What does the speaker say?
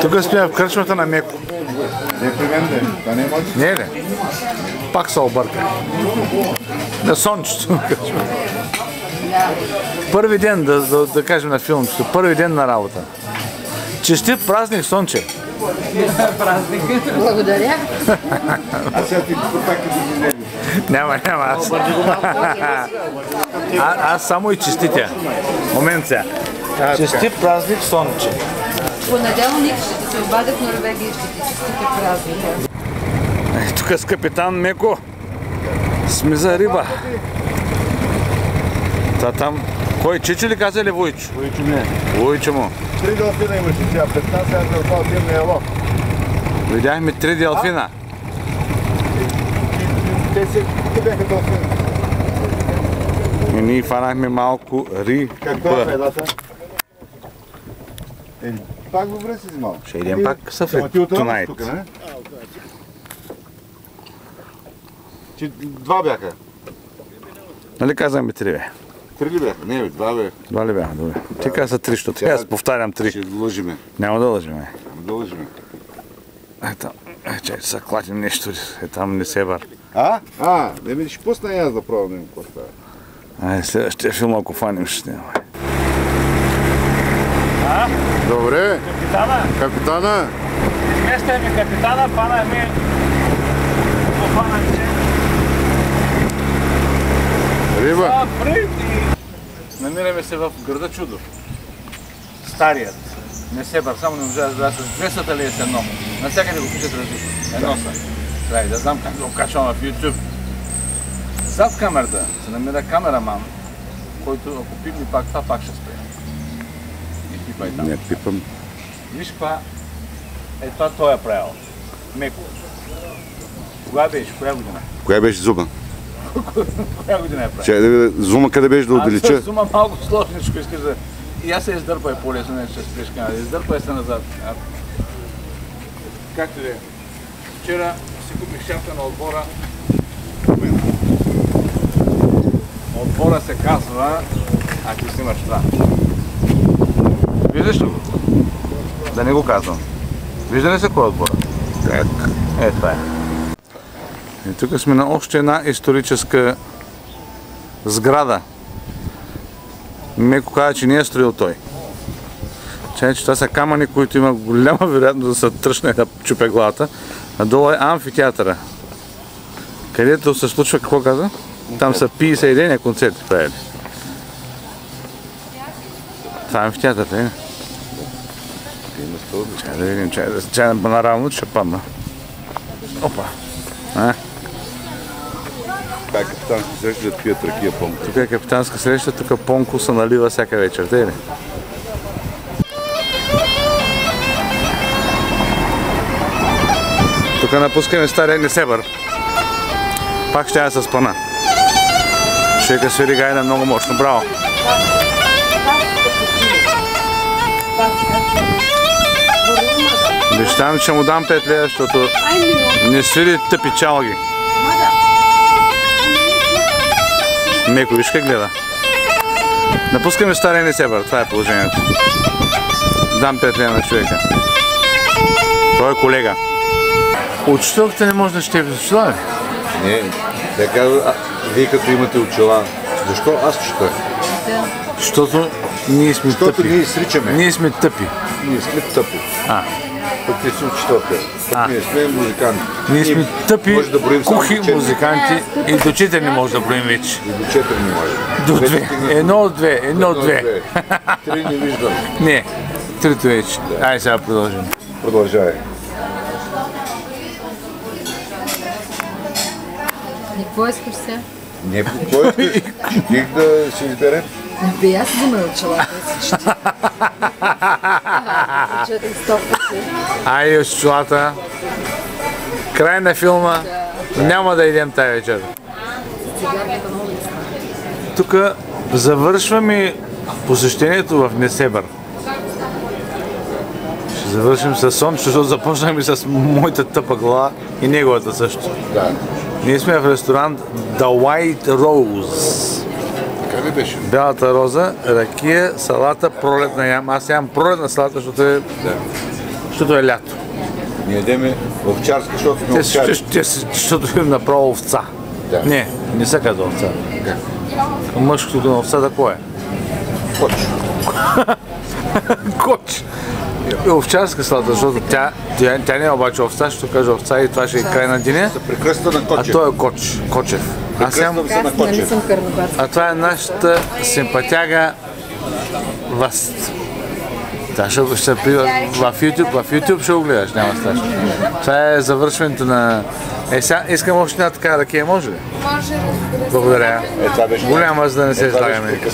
Тук сме в кръчмата на Меко. Не при мен да не може. Не, не. Пак се обърка. На сончето. Първи ден, да кажем на филмчето, първи ден на работа. Честит празник, Сонче. Празник. Благодаря. А сега ти пак Няма, аз само и честитя. Момент сега. Честит празник, Сонче. Понеделник ще се обадя в Норвегия и ще ти честите празника. Тук с капитан Меко сме за риба. Та там, кой Чичо ли каза или Войчо? Войчо не. Войчо му. 3 делфина имаше сега, 15 сега за това отивам на ело. Видяхме 3 делфина. Те бяха делфини. И ние фанахме малко риба. Какво е предата? Пак във връзки си малко. Ще идем пак съфред tonight. Тук, не? Че два бяха. Нали казваме 3 бе? 3 ли бяха? Не бе, 2 бе. 2 ли бяха? Добре. Ти каза 3, защото аз повтарям 3. Ще лъжиме. Няма да лъжиме. Няма да лъжиме. Ето, чай, се клатим нещо. Там не се бар. Не ми ще пусна и аз да пробвам да им какво става. Ай, следващия филм, ако фаним, ще снимаме. Добре. Капитана? Капитана. Изместя ми капитана, фанахме. Риба. Намираме се в града Чудо. Старият. Не се бар, само не можа да разбера с 200 ли е с едно. Навсякъде го пишат различно. Едно са. Трябва да знам как го качвам в YouTube. Зад камерата се намира камераман, който ако пипни пак това, пак ще спре. И пипай там. Не пипам. Виж каква е това той е правил. Меко. Кога беше? Коя година? Коя беше зуба? Коя година е правил? Чай да видя, зума къде беше да увелича? Аз зума малко сложничко искаш да... И аз се издърпай по-лесно, не ще спреш канада. Издърпай се назад. Както и да е. Вчера си купих шапка на отбора. Отбора се казва... А ти снимаш това. Виждаш ли го? Да не го казвам. Вижда ли се кой е отбора? Как? Това е. И тук сме на още една историческа сграда. Меко каза, че не е строил той. Че това са камъни, които има голяма вероятност да се тръщне да чупя главата. А долу е амфитеатъра. Където се случва, какво каза? Там са 51 концерти правили. Това е амфитеатърът, не? Чай да видим, чай наравно, че ще падна. Опа! Това е капитанска среща да пият ракия Понко. Тук е капитанска среща, тук Понко се налива всяка вечер, тъй ли? Тук напускаме стария Несебър. Пак ще я се спъна. Човека свири гайда много мощно, браво! Обещавам, че му дам 5 лева, защото не свири тъпи чалги. Меко, виж как гледа. Напускаме стария Несебър, това е положението. Дам 5 лева на човека. Той е колега. Учителката не може да ще ви очила ли? Не, те казват, вие като имате очила, защо аз чета? Защото ние сме Защото тъпи. ние изричаме. Ние сме тъпи. Ние сме тъпи. Пък ти си учителка. Пък ние сме музиканти. Ние сме тъпи, може да броим само кухи до 4. музиканти и до 4 не може да броим вече. И до 4 не може. До 2. Едно от 2. Едно от 2. 3 не виждам. Не. Трето вече. Айде сега продължим. Продължавай. И какво искаш сега? Не, кой искаш? Тих да си изберем. Би аз взимай очилата и си чети. Чети 100 пъти. Айде очилата. Край на филма. Няма да идем тая вечер. Тук завършваме посещението в Несебър. Ще завършим с Сон, защото започнахме с моята тъпа глава и неговата също. Да. Ние сме в ресторант The White Rose. Така ли беше? Бялата роза, ракия, салата, пролетна ям. Аз ям пролетна салата, защото е лято. Ние ядеме овчарска, защото сме овчари. Защото им направо овца. Да. Не са като овца. Как? Мъжкото на овцата кое е? Коч. Коч. Овчарска салата, защото тя не е обаче овца, ще каже овца и това ще е край на деня. Прекръста на А Кочев. той е Кочев. Прекръствам се на Аз нали Кочев. съм карнобатска. А това е нашата симпатяга Въст. Да, в YouTube ще го гледаш, няма страшно. Това е завършването на... Сега искам още една така ракия, може ли? Може, разбира се. Благодаря. Това беше Голяма, за да не се това беше излагаме.